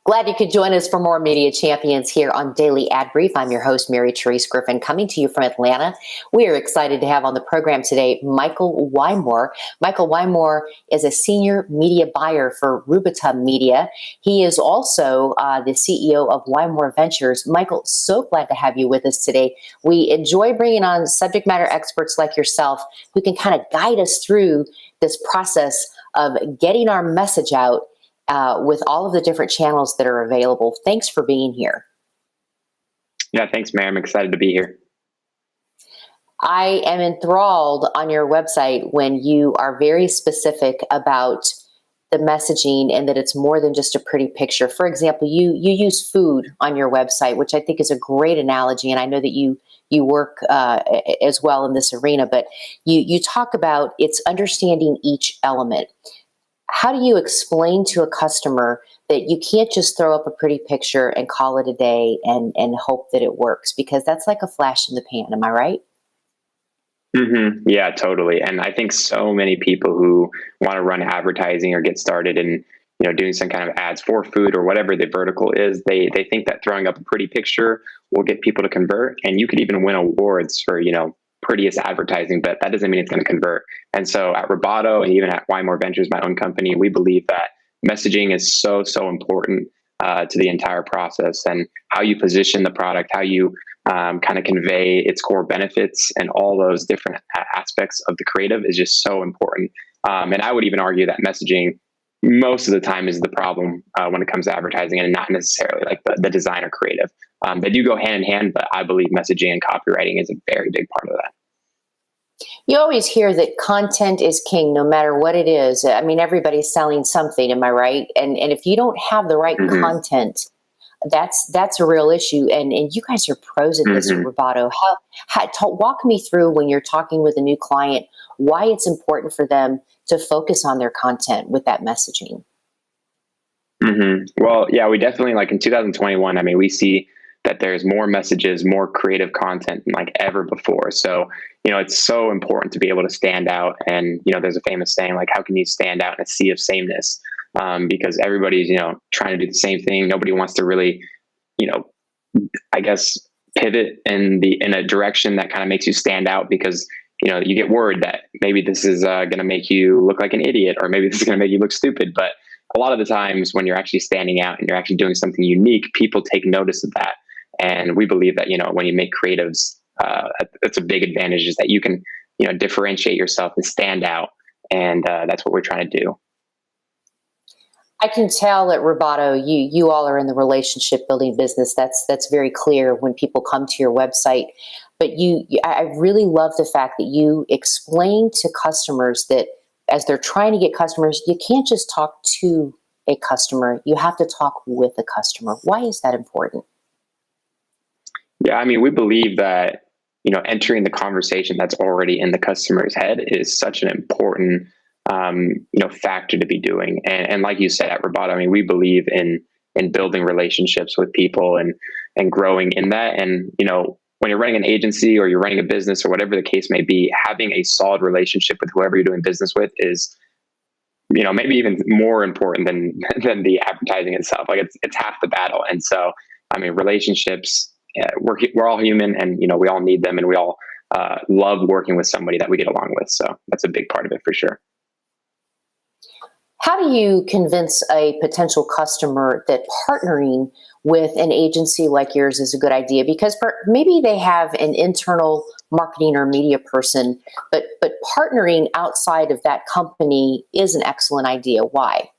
Glad you could join us for more Media Champions here on Daily Ad Brief. I'm your host, Mary Therese Griffin, coming to you from Atlanta. We are excited to have on the program today Michael Wymore. Michael Wymore is a senior media buyer for Rubato Media. He is also the CEO of Wymore Ventures. Michael, so glad to have you with us today. We enjoy bringing on subject matter experts like yourself who can kind of guide us through this process of getting our message out with all of the different channels that are available. Thanks for being here. Yeah, thanks, Mary. I'm excited to be here. I am enthralled on your website when you are very specific about the messaging and that it's more than just a pretty picture. For example, you use food on your website, which I think is a great analogy, and I know that you work as well in this arena, but you talk about it's understanding each element. How do you explain to a customer that you can't just throw up a pretty picture and call it a day and hope that it works? Because that's like a flash in the pan. Am I right? Mm-hmm. Yeah, totally. And I think so many people who want to run advertising or get started in, doing some kind of ads for food or whatever the vertical is, they think that throwing up a pretty picture will get people to convert. And you could even win awards for, prettiest advertising, but that doesn't mean it's going to convert. And so at Rubato and even at Wymore Ventures, my own company, we believe that messaging is so important to the entire process, and how you position the product, how you kind of convey its core benefits, and all those different aspects of the creative is just so important. And I would even argue that messaging most of the time is the problem when it comes to advertising, and not necessarily like the design or creative. They do go hand in hand, but I believe messaging and copywriting is a very big part of that. You always hear that content is king, no matter what it is. I mean, everybody's selling something, am I right? And if you don't have the right content, that's a real issue. And you guys are pros at this, Rubato. Walk me through when you're talking with a new client, why it's important for them to focus on their content with that messaging. Well, yeah, we definitely, like in 2021, I mean, we see that there's more messages, more creative content than like ever before. So, it's so important to be able to stand out. And, there's a famous saying, like, how can you stand out in a sea of sameness? Because everybody's, trying to do the same thing. Nobody wants to really, I guess, pivot in a direction that kind of makes you stand out, because, you get worried that maybe this is going to make you look like an idiot, or maybe this is going to make you look stupid. But a lot of the times when you're actually standing out and you're actually doing something unique, people take notice of that. And we believe that, when you make creatives, that's a big advantage, is that you can, differentiate yourself and stand out. And that's what we're trying to do. I can tell at Rubato, you all are in the relationship building business. That's very clear when people come to your website. But I really love the fact that you explain to customers that as they're trying to get customers, you can't just talk to a customer. You have to talk with a customer. Why is that important? Yeah, I mean, we believe that, entering the conversation that's already in the customer's head is such an important, factor to be doing. And like you said at Rubato, I mean, we believe in building relationships with people and growing in that. And, when you're running an agency or you're running a business or whatever the case may be, having a solid relationship with whoever you're doing business with is, maybe even more important than the advertising itself. Like it's half the battle. And so, I mean, relationships, we're all human, and, we all need them, and we all love working with somebody that we get along with. So that's a big part of it for sure. How do you convince a potential customer that partnering with an agency like yours is a good idea? Because maybe they have an internal marketing or media person, but partnering outside of that company is an excellent idea. Why?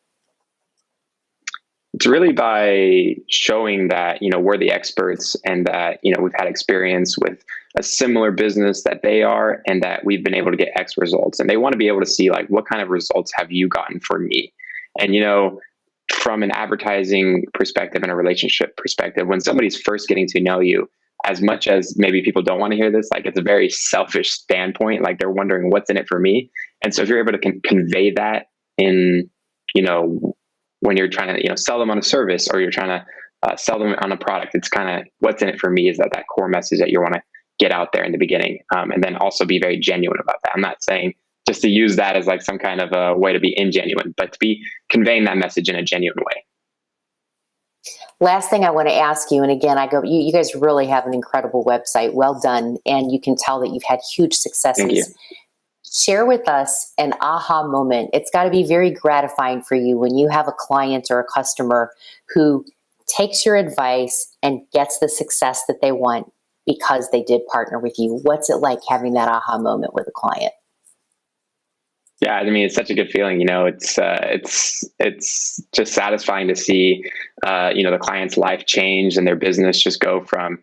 It's really by showing that, we're the experts, and that, we've had experience with a similar business that they are, and that we've been able to get X results. And they want to be able to see, like, what kind of results have you gotten for me? And, from an advertising perspective and a relationship perspective, when somebody's first getting to know you, as much as maybe people don't want to hear this, like, it's a very selfish standpoint. Like, they're wondering what's in it for me. And so if you're able to convey that in, when you're trying to, sell them on a service, or you're trying to sell them on a product, it's kind of what's in it for me, is that core message that you want to get out there in the beginning. And then also be very genuine about that. I'm not saying just to use that as like some kind of a way to be ingenuine, but to be conveying that message in a genuine way. Last thing I want to ask you, and again, you guys really have an incredible website. Well done. And you can tell that you've had huge Thank you. successes. Share with us an aha moment. It's got to be very gratifying for you when you have a client or a customer who takes your advice and gets the success that they want because they did partner with you. What's it like having that aha moment with a client? Yeah, I mean, it's such a good feeling. It's just satisfying to see, the client's life change and their business just go from,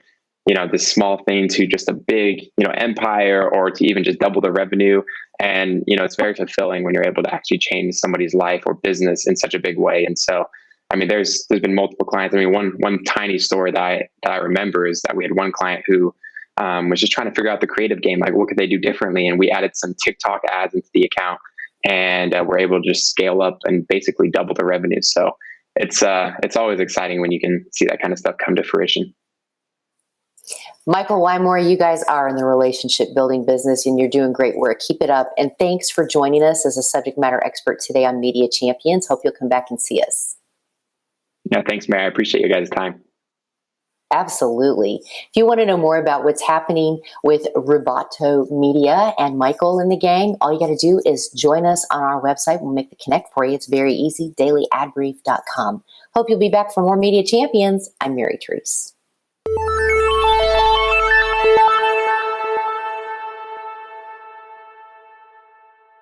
this small thing to just a big, empire, or to even just double the revenue. And it's very fulfilling when you're able to actually change somebody's life or business in such a big way. And so, I mean, there's been multiple clients. I mean, one tiny story that I remember is that we had one client who was just trying to figure out the creative game, like what could they do differently, and we added some TikTok ads into the account, and we're able to just scale up and basically double the revenue. So it's always exciting when you can see that kind of stuff come to fruition. Michael Wymore, you guys are in the relationship building business and you're doing great work. Keep it up. And thanks for joining us as a subject matter expert today on Media Champions. Hope you'll come back and see us. Yeah, thanks, Mary. I appreciate you guys' time. Absolutely. If you want to know more about what's happening with Rubato Media and Michael and the gang, all you got to do is join us on our website. We'll make the connect for you. It's very easy, dailyadbrief.com. Hope you'll be back for more Media Champions. I'm Mary Therese.